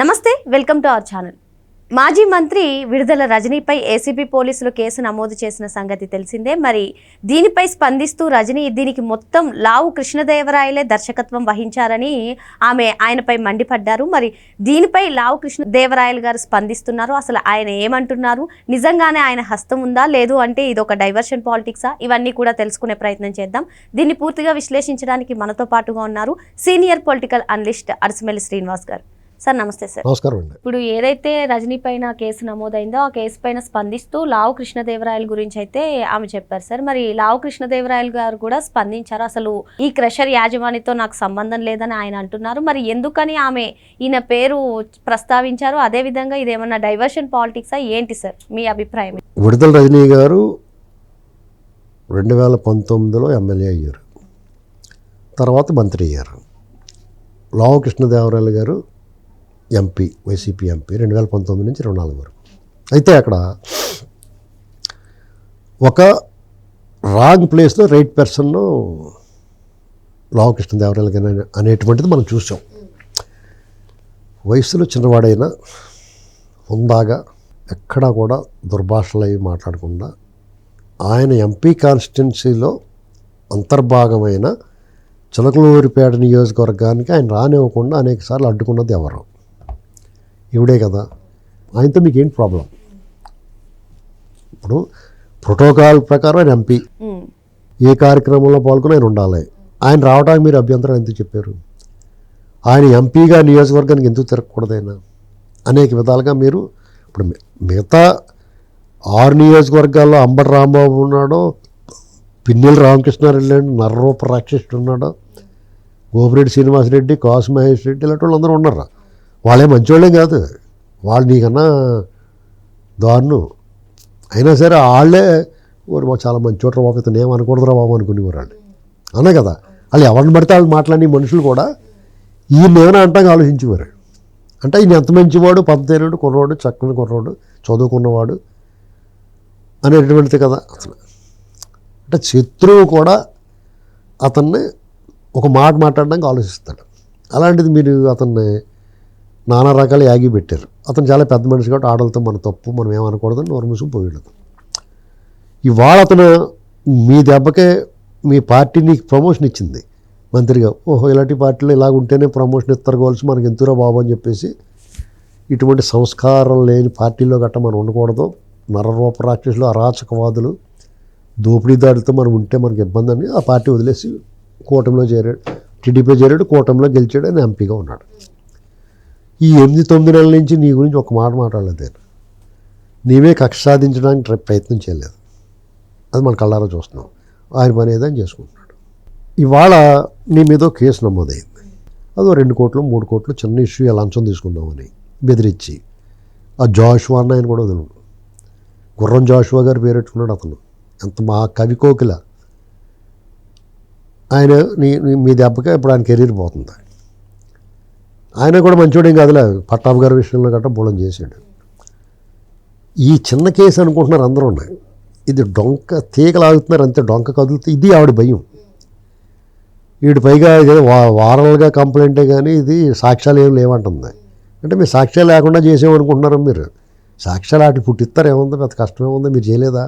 నమస్తే, welcome to our channel. మాజీ మంత్రి విడుదల రజనీపై ఏసీబీ పోలీసులు కేసు నమోదు చేసిన సంగతి తెలిసిందే. మరి దీనిపై స్పందిస్తూ రజనీ దీనికి మొత్తం లావు కృష్ణదేవరాయలే దర్శకత్వం వహించారని ఆయనపై మండిపడ్డారు. మరి దీనిపై లావు కృష్ణదేవరాయలు గారు స్పందిస్తున్నారు. అసలు ఆయన ఏమంటున్నారు, నిజంగానే ఆయన హస్తం ఉందా లేదు అంటే ఇది ఒక డైవర్షన్ పాలిటిక్సా, ఇవన్నీ కూడా తెలుసుకునే ప్రయత్నం చేద్దాం. దీన్ని పూర్తిగా విశ్లేషించడానికి మనతో పాటుగా ఉన్నారు సీనియర్ పొలిటికల్ అనలిస్ట్ అరసమెల్లి శ్రీనివాస్ గారు. సార్ నమస్తే సార్. నమస్కారం అండి. ఇప్పుడు ఏదైతే రజనీ పైన కేసు నమోదైందో ఆ కేసు పైన స్పందిస్తూ లావు కృష్ణదేవరాయల గురించి అయితే ఆమె చెప్పారు సార్. మరి లావు కృష్ణదేవరాయలు గారు కూడా స్పందించారు. అసలు ఈ క్రషర్ యాజమానితో నాకు సంబంధం లేదని ఆయన అంటున్నారు. మరి ఎందుకని ఈయన పేరు ప్రస్తావించారు? అదేవిధంగా ఇదేమన్నా డైవర్షన్ పాలిటిక్సా ఏంటి సార్ మీ అభిప్రాయం? విడుదల రజనీ గారు 2019లో ఎమ్మెల్యే అయ్యారు, తర్వాత మంత్రి అయ్యారు. లావు కృష్ణదేవరాయలు గారు ఎంపీ, వైసీపీ ఎంపీ 2019 నుంచి 24 వరకు. అయితే అక్కడ ఒక రాంగ్ ప్లేస్లో రైట్ పర్సన్ లావు కృష్ణదేవరాయలు గారు అనేటువంటిది మనం చూసాం. వయసులో చిన్నవాడైనా హుందాగా ఎక్కడా కూడా దుర్భాషలు అవి మాట్లాడకుండా ఆయన ఎంపీ కాన్స్టిట్యున్సీలో అంతర్భాగమైన చిలకలూరిపేట నియోజకవర్గానికి ఆయన రానివ్వకుండా అనేకసార్లు అడ్డుకున్నది ఎవరు? ఇవిడే కదా. ఆయనతో మీకు ఏంటి ప్రాబ్లం? ఇప్పుడు ప్రోటోకాల్ ప్రకారం ఆయన ఎంపీ, ఏ కార్యక్రమంలో పాల్గొని ఆయన ఉండాలి. ఆయన రావడానికి మీరు అభ్యంతరం ఎందుకు చెప్పారు? ఆయన ఎంపీగా నియోజకవర్గానికి ఎందుకు తిరగకూడదైనా? అనేక విధాలుగా మీరు ఇప్పుడు మిగతా 6 నియోజకవర్గాల్లో అంబటి రాంబాబు ఉన్నాడో, పిన్నెల రామకృష్ణారెడ్డి నర్రూప రాక్షసుడు ఉన్నాడో, గోపిరెడ్డి శ్రీనివాసరెడ్డి, కాసు మహేష్ రెడ్డి ఇలాంటి వాళ్ళందరూ ఉన్నారు. వాళ్ళే మంచివాళ్ళేం కాదు, వాళ్ళు నీకన్నా దారుణం. అయినా సరే వాళ్ళే చాలా మంచివాడు బాబు, ఇతను ఏమనకూడదురా బాబు అనుకునేవారు వాళ్ళు. అనే కదా, వాళ్ళు ఎవరిని పడితే వాళ్ళు మాట్లాడిన మనుషులు కూడా ఈయన ఏమైనా అంటాక ఆలోచించేవారు. అంటే ఈయన ఎంత మంచివాడు, పద్ధతైనడు, కుర్రవాడు, చక్కని కుర్రవాడు, చదువుకున్నవాడు అనేటువంటిది కదా అతను. అంటే శత్రువు కూడా అతన్ని ఒక మాట మాట్లాడడానికి ఆలోచిస్తాడు. అలాంటిది మీరు అతన్ని నానా రకాల యాగి పెట్టారు. అతను చాలా పెద్ద మనిషి కాబట్టి ఆడలతో మన తప్పు, మనం ఏమనకూడదని నోరు మూసుకు పోయాడు. ఇవాళ అతను మీ దెబ్బకే మీ పార్టీ నీకు ప్రమోషన్ ఇచ్చింది మంత్రిగా. ఓహో, ఇలాంటి పార్టీలో ఇలాగ ఉంటేనే ప్రమోషన్ ఇస్తారు కావాల్సి మనకి ఎంతురా బాబు అని చెప్పేసి, ఇటువంటి సంస్కారం లేని పార్టీలో గట్ట మనం ఉండకూడదు, నరరూప రాక్షసులు, అరాచకవాదులు, దోపిడీదారులతో మనం ఉంటే మనకి ఇబ్బంది అని ఆ పార్టీ వదిలేసి కూటమిలో చేరాడు. టీడీపీ చేరాడు, కూటమిలో గెలిచాడు, అని ఎంపీగా ఉన్నాడు. ఈ 8-9 నెలల నుంచి నీ గురించి ఒక మాట మాట్లాడలేదు నేను. నీవే కక్ష సాధించడానికి ప్రయత్నం చేయలేదు. అది మన కళ్ళారా చూస్తున్నాం. ఆయన పని ఏదని చేసుకుంటున్నాడు. ఇవాళ నీ మీద కేసు నమోదైంది. అదో 2 కోట్లు 3 కోట్లు చిన్న ఇష్యూ లంచం తీసుకుందామని బెదిరించి ఆ జాషువా అన్న ఆయన కూడా వదలడు. గుర్రం జాషువా గారు పేరెట్టుకున్నాడు. అతను ఎంత మా కవి కోకిల. ఆయన మీ దెబ్బకే ఇప్పుడు ఆయన కెరీర్ పోతుంది. ఆయన కూడా మంచోడేం కాదులే, పట్టాభి గారి విషయంలో గట్రా బోళం చేశాడు. ఈ చిన్న కేసు అనుకుంటున్నారు అందరూ ఉన్నాయి. ఇది డొంక తీగలాగుతున్నారు అంతే, డొంక కదులుతుంది. ఇది ఆవిడ భయం. వీడి పైగా ఇదే వారల్గా కంప్లైంటే కానీ ఇది సాక్ష్యాలు ఏం లేవంటుంది. అంటే మీరు సాక్ష్యాలు లేకుండా చేసేమనుకుంటున్నారు. మీరు సాక్ష్యాలు వాటిని పుట్టిస్తారు, ఏముందో పెద్ద కష్టం ఏముందో, మీరు చేయలేదా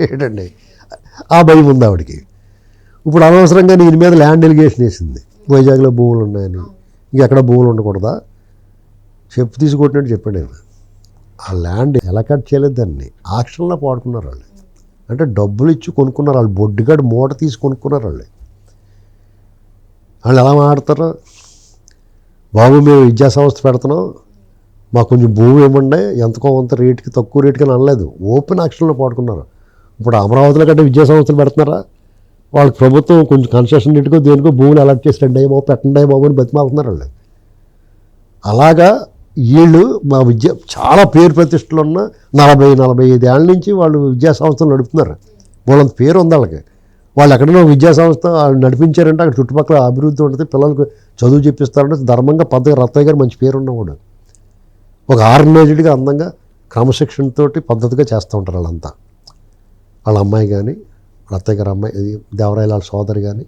ఏంటండి? ఆ భయం ఉంది ఆవిడకి. ఇప్పుడు అనవసరంగా నేను మీద ల్యాండ్ డెలిగేషన్ వేసింది, వైజాగ్లో భూములు ఉన్నాయని. ఇంకెక్కడ భూములు ఉండకూడదా? చెప్పు తీసుకొట్టినట్టు చెప్పాడు నేను. ఆ ల్యాండ్ ఎలా కట్ చేయలేదు, దాన్ని ఆక్షన్లో పాడుకున్నారు వాళ్ళు. అంటే డబ్బులు ఇచ్చి కొనుక్కున్నారు వాళ్ళు, బొడ్డుగాడు మూట తీసి కొనుక్కున్నారు వాళ్ళు. వాళ్ళు ఎలా మాట్లాడతారు? బాబు మేము విద్యా సంస్థ పెడుతున్నాం, మాకు కొంచెం భూమి ఇవ్వండి, ఎంతకో అంత రేటుకి, తక్కువ రేటుకి అని అనలేదు. ఓపెన్ ఆక్షన్లో పాడుకున్నారు. ఇప్పుడు అమరావతిలో కంటే విద్యా సంస్థలు పెడుతున్నారా? వాళ్ళకి ప్రభుత్వం కొంచెం కన్సెషన్ రేటుకో దేనికో భూములు అలాట్ చేసి రండి బాబు, పెట్టండి బాబు అని బతిమాలుతున్నారు వాళ్ళు. అలాగా వీళ్ళు మా విద్య చాలా పేరు ప్రతిష్టలు ఉన్న 40-45 ఏళ్ళ నుంచి వాళ్ళు విద్యా సంస్థలు నడుపుతున్నారు. వాళ్ళంత పేరు ఉంది వాళ్ళకి. వాళ్ళు ఎక్కడైనా విద్యా సంస్థ నడిపించారంటే అక్కడ చుట్టుపక్కల అభివృద్ధి ఉంటుంది, పిల్లలకు చదువు చెప్పిస్తారంటే ధర్మంగా పద్ధతిగా. రత్తయ్య గారు మంచి పేరు ఉన్నవాడు, ఒక ఆర్గనైజ్డ్గా అందంగా క్రమశిక్షణతో పద్ధతిగా చేస్తూ ఉంటారు వాళ్ళంతా. వాళ్ళ అమ్మాయి కానీ, రత్తయ్య గారు అమ్మాయి, దేవరాయల సోదరి కానీ,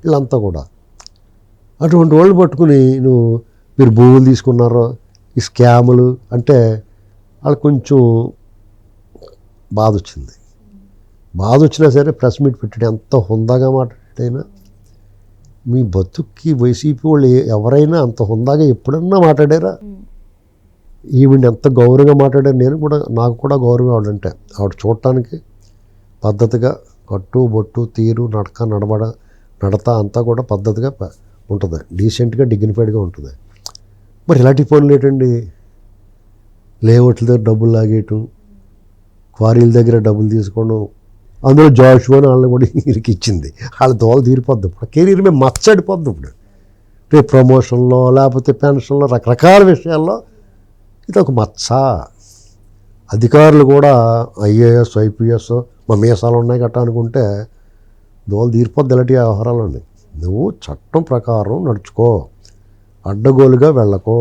వీళ్ళంతా కూడా. అటువంటి వాళ్ళు పట్టుకుని నువ్వు మీరు భూములు తీసుకున్నారో ఈ స్కాములు అంటే వాళ్ళకి కొంచెం బాధ వచ్చింది. బాధ వచ్చినా సరే ప్రెస్ మీట్ పెట్టాడు. ఎంత హుందాగా మాట్లాడైనా మీ బతుక్కి వైసీపీ వాళ్ళు ఎవరైనా అంత హుందాగా ఎప్పుడన్నా మాట్లాడారా? ఈవిడ ఎంత గౌరవంగా మాట్లాడారు. నేను కూడా, నాకు కూడా గౌరవం ఆవిడంటే. ఆవిడ చూడటానికి పద్ధతిగా కట్టు బొట్టు తీరు నడత అంతా కూడా పద్ధతిగా ఉంటుంది, డీసెంట్గా డిగ్నిఫైడ్గా ఉంటుంది. మరి ఇలాంటి పనులు ఏంటండి? లేఅవుట్ల దగ్గర డబ్బులు లాగేయటం, క్వారీల దగ్గర డబ్బులు తీసుకోవడం, అందులో జాషువాని వాళ్ళని కూడా ఇరికిచ్చింది. వాళ్ళ దోల తీరిపోద్ది. ఇప్పుడు కెరీర్ మీద మచ్చడిపోద్ది. ఇప్పుడు రేపు ప్రమోషన్లో లేకపోతే పెన్షన్లో రకరకాల విషయాల్లో ఇది ఒక మచ్చ. అధికారులు కూడా ఐఏఎస్ ఐపీఎస్ మా మీసాలు ఉన్నాయి గట్ట అనుకుంటే దోలు తీరిపోద్ది ఇలాంటి వ్యవహారాలు ఉన్నాయి. నువ్వు చట్టం ప్రకారం నడుచుకో, అడ్డగోలుగా వెళ్ళకో.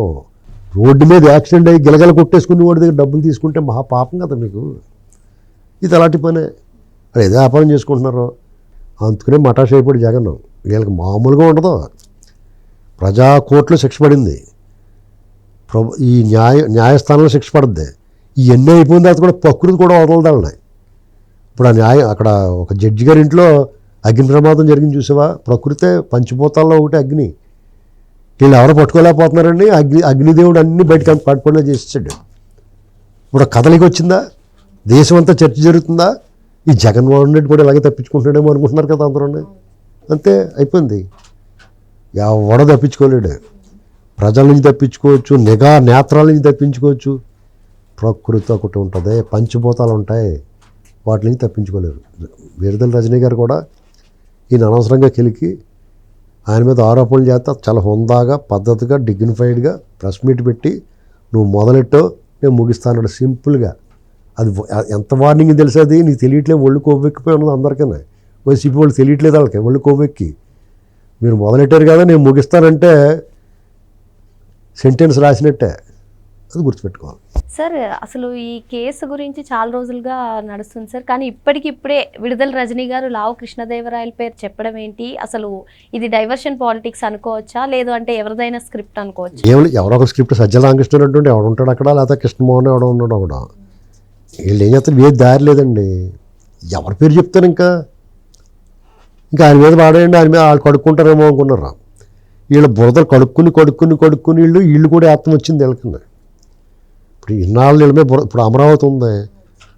రోడ్డు మీద యాక్సిడెంట్ అయ్యి గిలగల కొట్టేసుకుని వాడి దగ్గర డబ్బులు తీసుకుంటే మహా పాపం కదా మీకు. ఇది అలాంటి పనే. అది ఏదో వ్యాపారం చేసుకుంటున్నారు అందుకనే మటాష్ అయిపోయి జగన్. వీళ్ళకి మామూలుగా ఉండదు. ప్రజా కోర్టులో శిక్ష పడింది, ఈ న్యాయస్థానంలో శిక్ష పడుద్ది. ఇవన్నీ అయిపోయిన తర్వాత కూడా ప్రకృతి కూడా వదలదాలని. ఇప్పుడు ఆ అక్కడ ఒక జడ్జి గారి ఇంట్లో అగ్ని ప్రమాదం జరిగింది చూసావా? ప్రకృతే పంచిపోతాల్లో ఒకటి అగ్ని. వీళ్ళు ఎవరు పట్టుకోలేకపోతున్నారండి. అగ్నిదేవుడు అన్నీ బయటకు పట్టుకునే చేసాడు. ఇప్పుడు కథలికి వచ్చిందా? దేశం అంతా చర్చ జరుగుతుందా? ఈ జగన్మోహన్ రెడ్డి కూడా ఇలాగే తప్పించుకుంటున్నాడేమో అనుకుంటున్నారు కదా అందరూ. అంతే అయిపోయింది. ఎవడ తప్పించుకోలేడు. ప్రజల నుంచి తప్పించుకోవచ్చు, నిఘా నేత్రాల నుంచి తప్పించుకోవచ్చు. ప్రకృతి ఒకటి ఉంటుంది, పంచిపోతాలు ఉంటాయి, వాటి నుంచి తప్పించుకోలేరు. విడుదల రజనీ గారు కూడా ఈయన అనవసరంగా కెలికి ఆయన మీద ఆరోపణలు చేస్తా చాలా హుందాగా పద్ధతిగా డిగ్నిఫైడ్గా ప్రెస్ మీట్ పెట్టి నువ్వు మొదలెట్టో నేను ముగిస్తాను సింపుల్గా. అది ఎంత వార్నింగ్ తెలుసు? అది నీకు తెలియట్లేదు. ఒళ్ళు కొవ్వెక్కిపోయి ఉన్నది అందరికీ. వైసీపీ వాళ్ళు తెలియట్లేదు, వాళ్ళకి ఒళ్ళు కొవ్వెక్కి. మీరు మొదలెట్టారు కదా నేను ముగిస్తానంటే సెంటెన్స్ రాసినట్టే. అది గుర్తుపెట్టుకోవాలి సార్. అసలు ఈ కేసు గురించి చాలా రోజులుగా నడుస్తుంది సార్, కానీ ఇప్పటికిప్పుడే విడుదల రజనీ గారు లావు కృష్ణదేవరాయల పేరు చెప్పడం ఏంటి? అసలు ఇది డైవర్షన్ పాలిటిక్స్ అనుకోవచ్చా, లేదు అంటే ఎవరిదైనా స్క్రిప్ట్ అనుకోవచ్చా? ఎవరో ఒక స్క్రిప్ట్ సజ్జల రామకృష్ణ అంటుంటే ఎవడు ఉంటాడు అక్కడ, లేకపోతే కృష్ణమోహన్ ఎవడో ఉన్నాడు అక్కడ. వీళ్ళు ఏం చేస్తారు? వేరే దారి లేదండి. ఎవరి పేరు చెప్తారు? ఇంకా ఆయన మీద వాడేయండి, ఆయన మీద వాళ్ళు కడుక్కుంటారేమో అనుకున్నారా? వీళ్ళ బురదలు కడుక్కుని వీళ్ళు కూడా ఆత్మ వచ్చింది వీళ్ళకన్నా. ఇప్పుడు ఇన్నాళ్ళు వీళ్ళ మీద ఇప్పుడు అమరావతి ఉంది,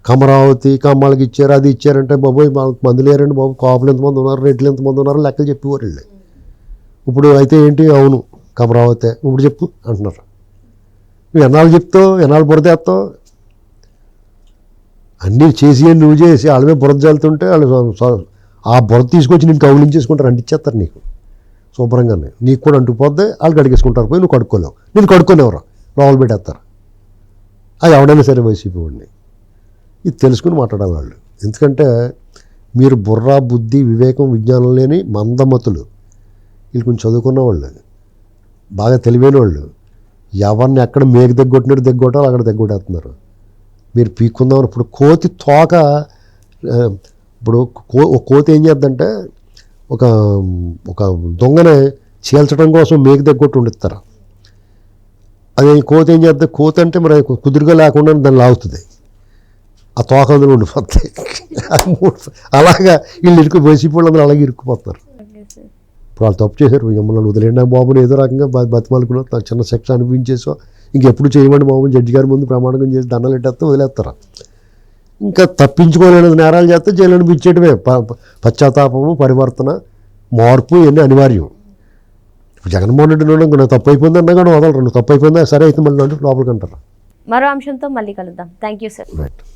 కమరావతి కమ్మలకి ఇచ్చారు, అది ఇచ్చారంటే బాబోయ్ మంది లేరండి బాబు, కాపులు ఎంతమంది ఉన్నారు, రెడ్లు ఎంతమంది ఉన్నారు లెక్కలు చెప్పేవారు వీళ్ళు. ఇప్పుడు అయితే ఏంటి? అవును కమరావతి, ఇప్పుడు చెప్పు అంటున్నారు. నువ్వు ఎన్నాళ్ళు చెప్తావు? ఎన్నాళ్ళు బురద వేస్తావు? అన్నీ చేసి నువ్వు చేసి వాళ్ళ మీద బురద చల్లుతుంటే వాళ్ళు ఆ బురద తీసుకొచ్చి నేను కౌలించేసుకుంటారు, అంటిచ్చేస్తారు నీకు శుభ్రంగానే. నీకు కూడా అంటుకుపోద్ది, వాళ్ళు కడిగేసుకుంటారు. పోయి నువ్వు కడుక్కోలేవు, నేను కడుక్కోలేవరా లోపల పెట్టేస్తారు. అది ఎవడైనా సరే వైసీపీ వాడిని. ఇది తెలుసుకుని మాట్లాడాలి వాళ్ళు. ఎందుకంటే మీరు బుర్ర బుద్ధి వివేకం విజ్ఞానం లేని మందమతులు. వీళ్ళు కొంచెం చదువుకున్న వాళ్ళు, బాగా తెలివైన వాళ్ళు. ఎవరిని ఎక్కడ మేకు దగ్గొట్టినట్టు దగ్గొట్టాలి అక్కడ దగ్గొట్టేస్తున్నారు. మీరు పీక్కుందామని ఇప్పుడు కోతి తోక, ఇప్పుడు ఒక కోతి ఏం చేద్దంటే ఒక దొంగనే చీల్చడం కోసం మేకు దగ్గొట్టు ఉండిస్తారు. అది కోతి ఏం చేద్దాం? కోతి అంటే మరి కుదురుగా లేకుండా దాన్ని లాగుతుంది, ఆ తోక అందులో ఉండిపోతాయి. అలాగా వీళ్ళు వైసీపీ వాళ్ళందరూ అలాగే ఇరుక్కుపోతున్నారు. ఇప్పుడు వాళ్ళు తప్పు చేశారు, మిమ్మల్ని వదిలేండి బాబుని ఏదో రకంగా బతిమాలుకున్నారు, చిన్న శిక్ష అనిపించేసో ఇంకెప్పుడు చేయమండి బాబు జడ్జి గారి ముందు ప్రమాణం చేసి దండలు పెట్టేస్తే వదిలేస్తారు. ఇంకా తప్పించుకోలేని నేరాలు చేస్తే జైలు అనిపించేయటమే. పశ్చాత్తాపము, పరివర్తన, మార్పు ఇవన్నీ అనివార్యం. జగన్మోహన్ రెడ్డి నాకు తప్పు అయిపోయింది అన్నా కూడా వదలరు. నువ్వు తప్పు అయిపోయిందా సరే అయితే మళ్ళీ లోపలికి అంటారు. మరో అంశంతో మళ్ళీ కలుద్దాం. Thank you sir. రైట్.